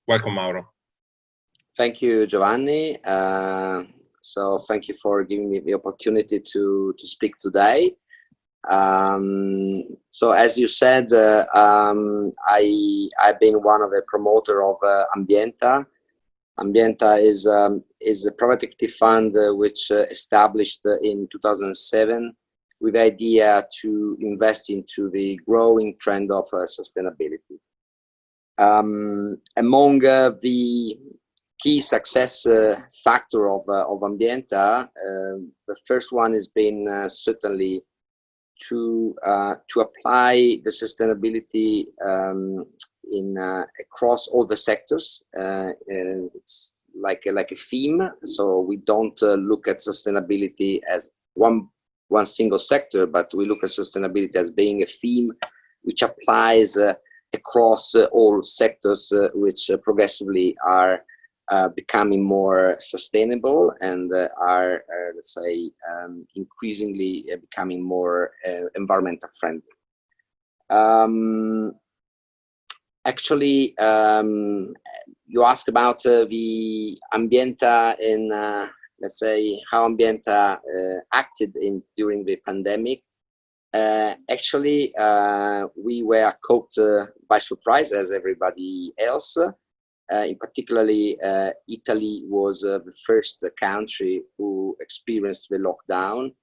Welcome, Mauro. Thank you, Giovanni. So thank you for giving me the opportunity to speak today. So as you said, I've been one of the promoter of Ambienta. Ambienta is a private equity fund which established in 2007 with the idea to invest into the growing trend of sustainability. Among the key success factor of Ambienta, the first one has been certainly to apply the sustainability across all the sectors. It's like a theme. So we don't look at sustainability as one single sector, but we look at sustainability as being a theme which applies across all sectors, which progressively are becoming more sustainable and are, let's say, increasingly becoming more environmental friendly. Actually, you asked about the Ambienta and let's say how Ambienta acted during the pandemic. Actually, we were caught by surprise as everybody else. In particularly, Italy was the first country who experienced the lockdown.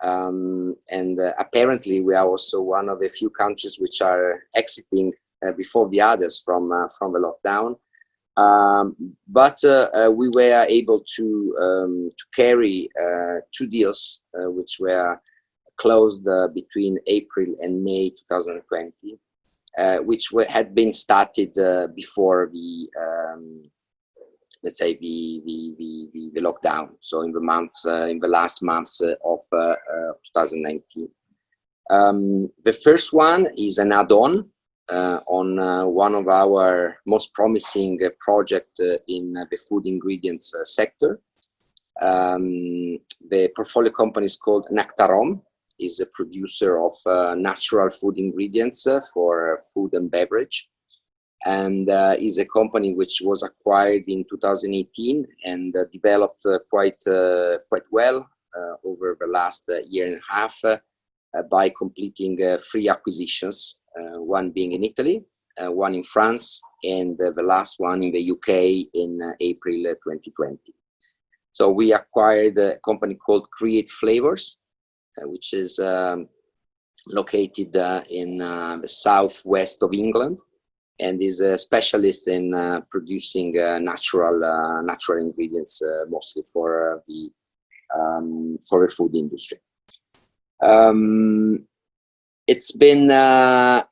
And apparently we are also one of the few countries which are exiting before the others from the lockdown. But we were able to carry 2 deals which were closed between April and May 2020, which had been started before the let's say the lockdown. So in the last months of 2019. The first one is an add-on on one of our most promising projects in the food ingredients sector. The portfolio company is called Nectarom, is a producer of natural food ingredients for food and beverage, and is a company which was acquired in 2018 and developed quite well over the last year and a half by completing 3 acquisitions, one being in Italy, one in France, and the last one in the UK in April 2020. So we acquired a company called Create Flavours, which is located in the southwest of England, and is a specialist in producing natural ingredients, mostly for the food industry. It's been, I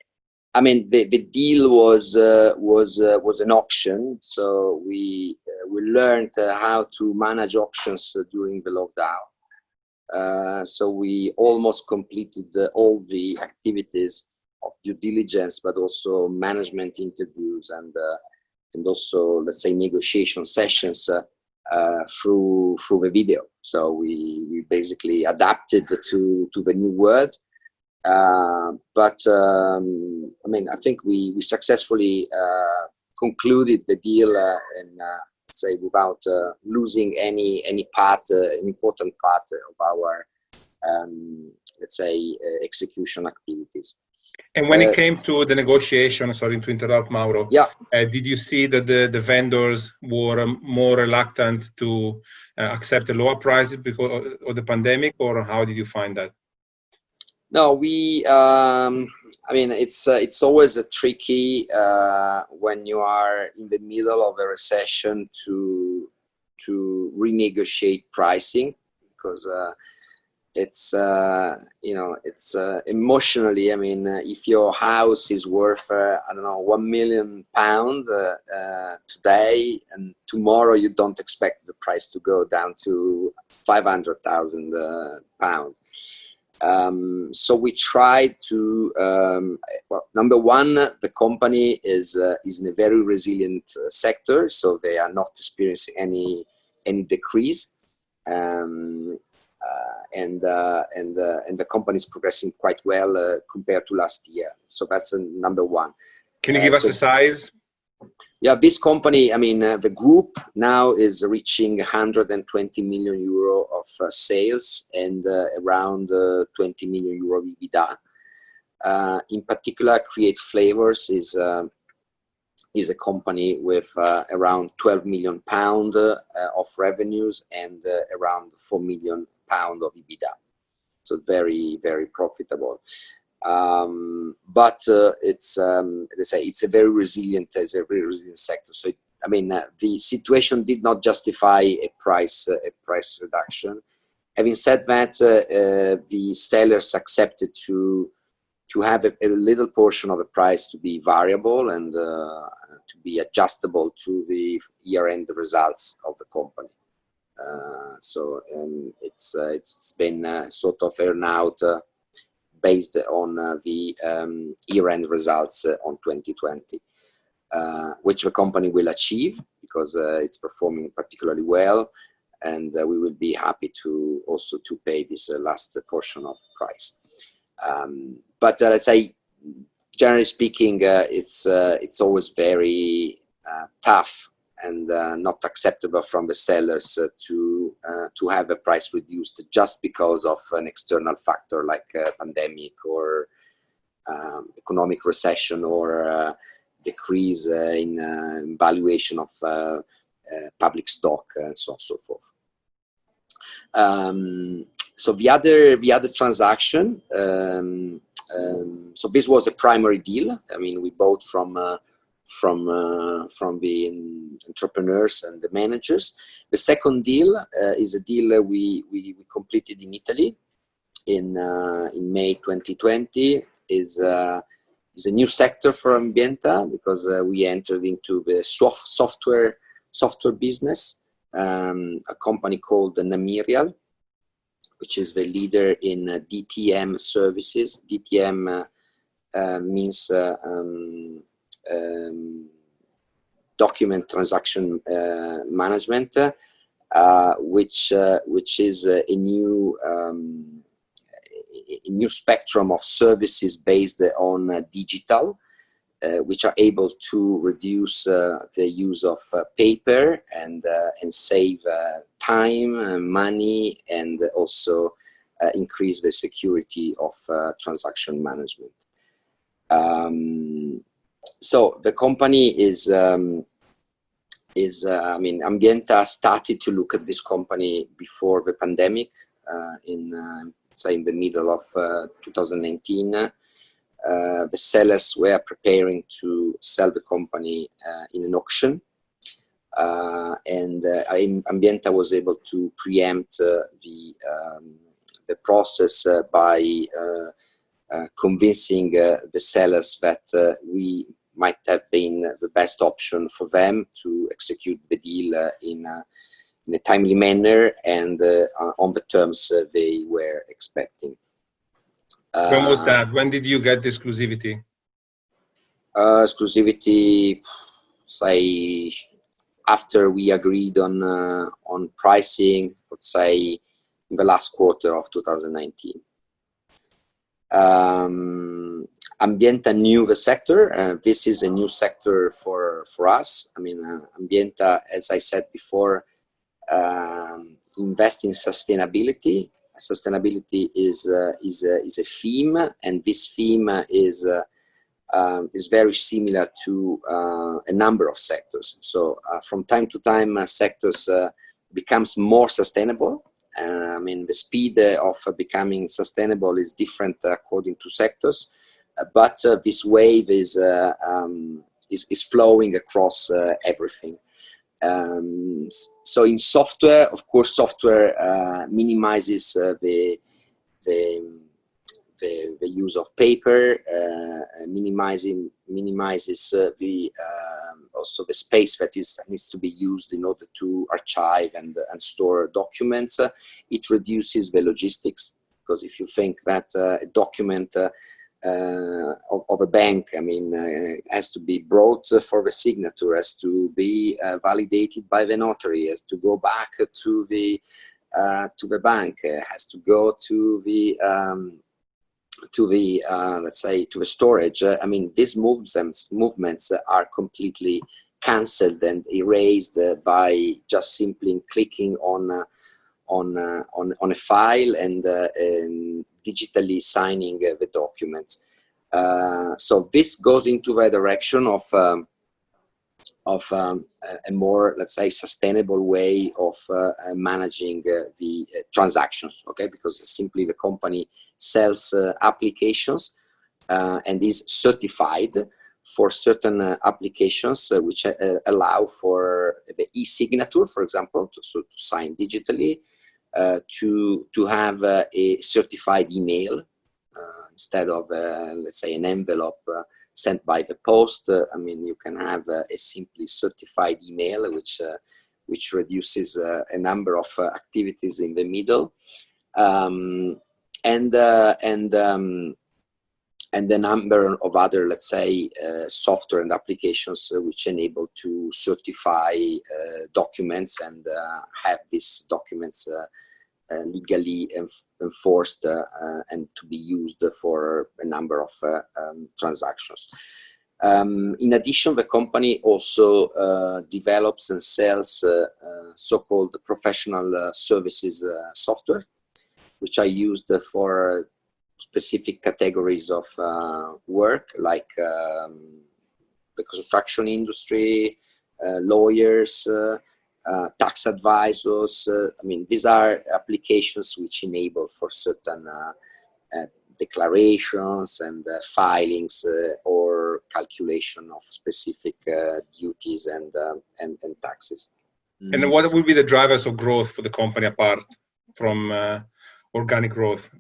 mean, the deal was an auction, so we learned how to manage auctions during the lockdown. So we almost completed all the activities of due diligence, but also management interviews and also, let's say, negotiation sessions through the video. So we basically adapted to the new world. But I mean, I think we successfully concluded the deal and say without losing any important part of our let's say execution activities. And when it came to the negotiation, sorry to interrupt, Mauro. Yeah. Did you see that the vendors were more reluctant to accept a lower price because of the pandemic, or how did you find that? No, I mean, it's always a tricky when you are in the middle of a recession to renegotiate pricing, because it's you know, it's emotionally, I mean, if your house is worth I don't know, £1 million today, and tomorrow you don't expect the price to go down to £500,000. So we tried to well, number one, the company is in a very resilient sector, so they are not experiencing any decrease, and the company is progressing quite well compared to last year. So that's number one. Can you give us a size? Yeah, this company, I mean, the group now is reaching 120 million euro of sales and around 20 million euro EBITDA. In particular, Create Flavours is a company with around 12 million pound of revenues and around 4 million pound of EBITDA. So very, very profitable. But it's let's say it's a very resilient sector. So I mean, the situation did not justify a price reduction. Having said that, the sellers accepted to have a little portion of the price to be variable and to be adjustable to the year-end results of the company. So it's been sort of earn out based on the year-end results on 2020, which the company will achieve because it's performing particularly well, and we will be happy to also to pay this last portion of the price. But let's say, generally speaking, it's always very tough and not acceptable from the sellers to have a price reduced just because of an external factor like pandemic or economic recession or decrease in valuation of public stock and so on and so forth. So the other transaction. So this was a primary deal. I mean, we bought from the entrepreneurs and the managers. The second deal is a deal we completed in Italy in May 2020. Is a new sector for Ambienta because we entered into the software business. A company called Namirial, which is the leader in DTM services. DTM means document transaction management, which is a new spectrum of services based on digital, which are able to reduce the use of paper and save time, money, and also increase the security of transaction management. So the company is I mean, Ambienta started to look at this company before the pandemic, say in the middle of 2019. The sellers were preparing to sell the company in an auction, and Ambienta was able to preempt the process by convincing the sellers that we might have been the best option for them to execute the deal in a timely manner and on the terms they were expecting. When was that? When did you get the exclusivity? Exclusivity, say, after we agreed on pricing, let's say in the last quarter of 2019. Ambienta knew the sector. This is a new sector for us. I mean, Ambienta, as I said before, invest in sustainability. Sustainability is a theme, and this theme is very similar to a number of sectors. So from time to time, sectors becomes more sustainable. I mean, the speed of becoming sustainable is different according to sectors, but this wave is flowing across everything. So in software, of course, software minimizes the use of paper, minimizes also the space that needs to be used in order to archive and store documents. It reduces the logistics, because if you think that a document of a bank, I mean, has to be brought for the signature, has to be validated by the notary, has to go back to the bank, has to go to the to the let's say to the storage, I mean, these movements are completely cancelled and erased by just simply clicking on a file and digitally signing the documents. So this goes into the direction of a more, let's say, sustainable way of managing the transactions, okay? Because simply the company sells applications and is certified for certain applications which allow for the e-signature, for example, to sign digitally, to have a certified email instead of, let's say, an envelope sent by the post. I mean, you can have a simply certified email, which reduces a number of activities in the middle, and the number of other, let's say, software and applications which enable to certify documents and have these documents legally enforced and to be used for a number of transactions. In addition, the company also develops and sells so-called professional services software, which are used for specific categories of work, like the construction industry, lawyers, tax advisors. I mean, these are applications which enable for certain declarations and filings or calculation of specific duties and taxes. And what will be the drivers of growth for the company apart from organic growth?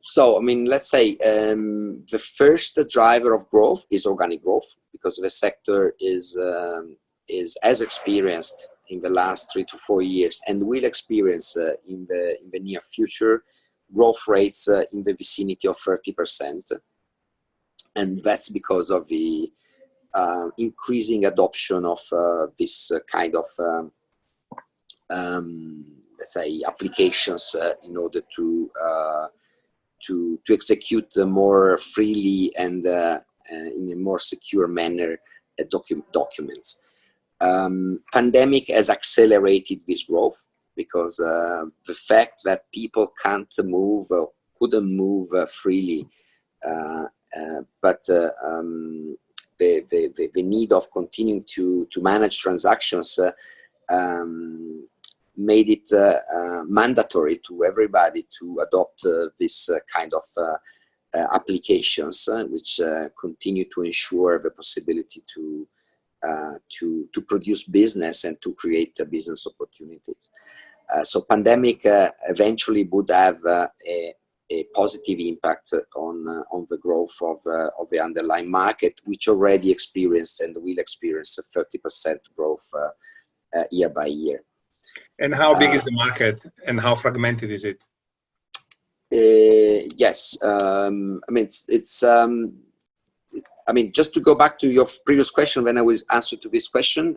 So, I mean, let's say the first driver of growth is organic growth, because the sector is as experienced in the last 3 to 4 years and will experience in the near future growth rates in the vicinity of 30%. And that's because of the increasing adoption of this kind of, let's say, applications in order to execute more freely and in a more secure manner documents. Pandemic has accelerated this growth because the fact that people can't move, couldn't move freely, but the need of continuing to manage transactions made it mandatory to everybody to adopt this kind of applications, which continue to ensure the possibility to produce business and to create business opportunities. So pandemic eventually would have a positive impact on the growth of the underlying market, which already experienced and will experience a 30% growth year by year. And how big is the market and how fragmented is it? Yes, I mean, I mean, just to go back to your previous question, when I will answer to this question,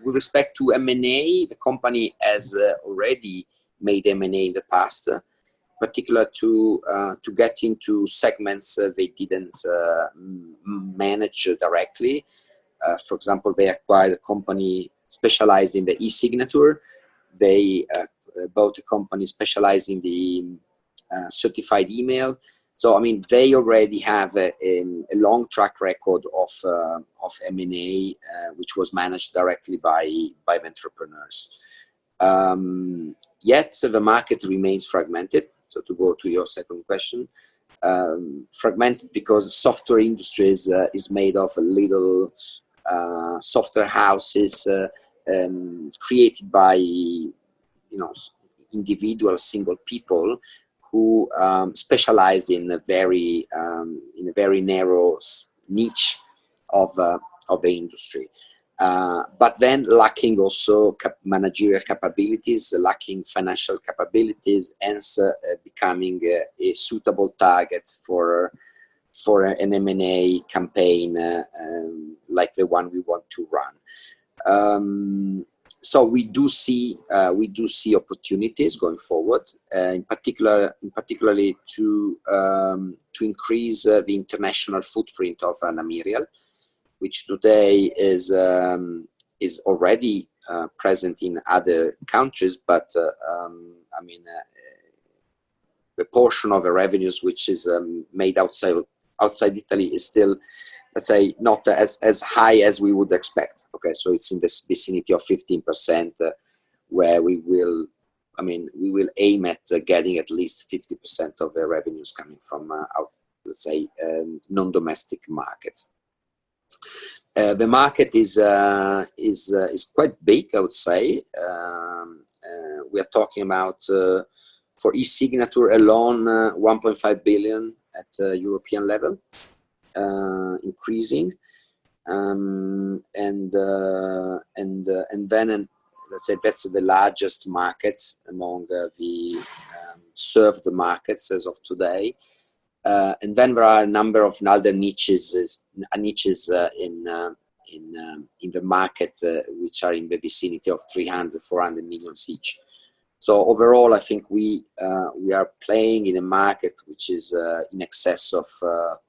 with respect to M&A, the company has already made M&A in the past, particular to get into segments they didn't manage directly. For example, they acquired a company specialized in the e-signature. They bought a company specialized in the certified email. So, I mean, they already have a long track record of M&A, which was managed directly by the entrepreneurs. Yet, the market remains fragmented. So, to go to your second question, fragmented because software industry is made of little software houses created by, individual single people who specialized in a very narrow niche of the industry, but then lacking also managerial capabilities, lacking financial capabilities, hence becoming a suitable target for an M&A campaign like the one we want to run. So we do see opportunities going forward, particularly to increase the international footprint of Namirial, which today is already present in other countries, but I mean, the portion of the revenues which is made outside Italy is still, let's say, not as high as we would expect. Okay, so it's in this vicinity of 15%, where we will aim at getting at least 50% of the revenues coming from let's say, non-domestic markets. The market is quite big, I would say. We are talking about for e-signature alone 1.5 billion at European level, increasing, and then let's say that's the largest market among the served markets as of today. And then there are a number of other niches in the market which are in the vicinity of 300-400 million each. So overall, I think we are playing in a market which is in excess of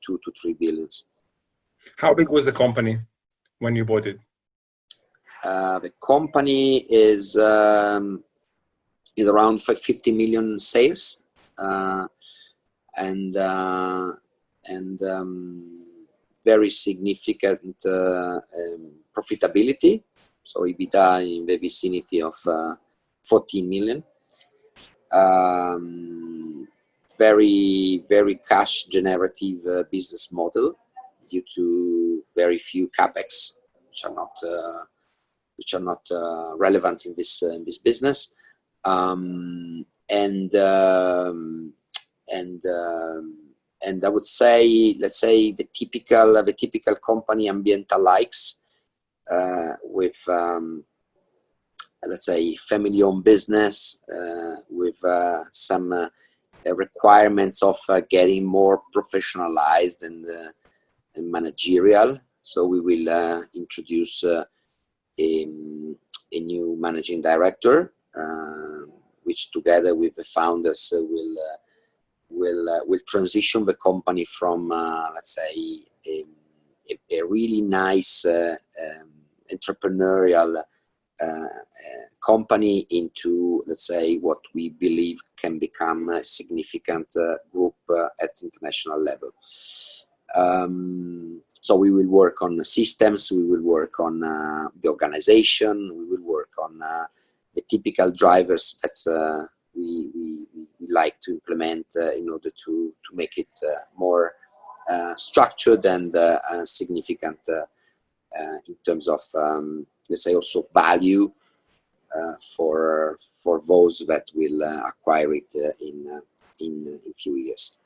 2 to 3 billions. How big was the company when you bought it? The company is around 50 million sales. And very significant profitability, so EBITDA in the vicinity of 14 million. Very, very cash generative business model due to very few capex, which are not relevant in this business. And I would say, let's say, the typical company Ambienta likes, with let's say family-owned business, with some requirements of getting more professionalized and managerial. So we will introduce a new managing director, which together with the founders will transition the company from let's say a really nice entrepreneurial company into, let's say, what we believe can become a significant group at international level. So we will work on the systems, we will work on the organization, we will work on the typical drivers that we like to implement in order to make it more structured and significant in terms of, let's say, also value for those that will acquire it in a few years.